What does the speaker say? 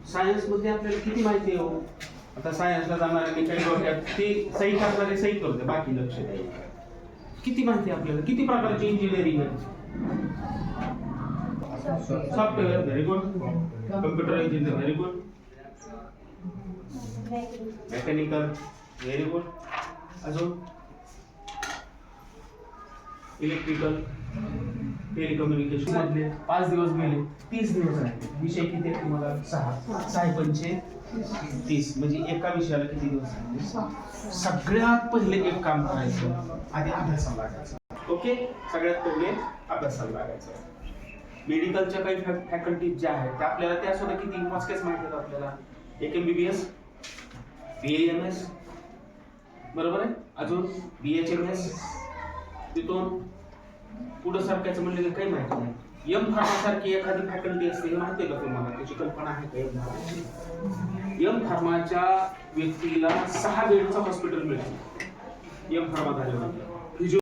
Science मध्ये आपल्याला किती माहिती आहे? आता सायन्सला जाणाऱ्यांनी काही डोक्यात ते सही करणारे सही करते, बाकी लक्ष द्यायचं. किती माहिती आहे आपल्याला? किती प्रकारची इंजिनिअरिंग आहे? Software very good, computer engineer very good, mechanical very good, अजून इलेक्ट्रिकल, टेलिकम्युनिकेशन मधले 5 दिवस गेले, 30 दिवस राहिले. विषय किती आहेत तुम्हाला? 6 पंचे 30, म्हणजे एका विषयाला किती दिवस लागले? सगळ्यात पहिले एक काम करायचं, आधी अभ्यासाला लागायचं. ओके, सगळ्यात पहिले अभ्यासाला लागायचं. मेडिकलच्या काही फॅकल्टीज ज्या आहेत त्या आपल्याला त्या सुद्धा किती मोजक्याच माहिती आहेत आपल्याला. एक MBBS, BAMS, बरोबर आहे, अजून BHMS, तिथून पुढे सारख्याचं म्हणलं की काही माहिती नाही. M-Pharma सारखी एखादी फॅकल्टी असते, हे माहिती आहे का तुम्हाला? त्याची कल्पना आहे का? M-Pharmaच्या व्यक्तीला 6 बेडचं हॉस्पिटल मिळतं. M-Pharma झाल्यानंतर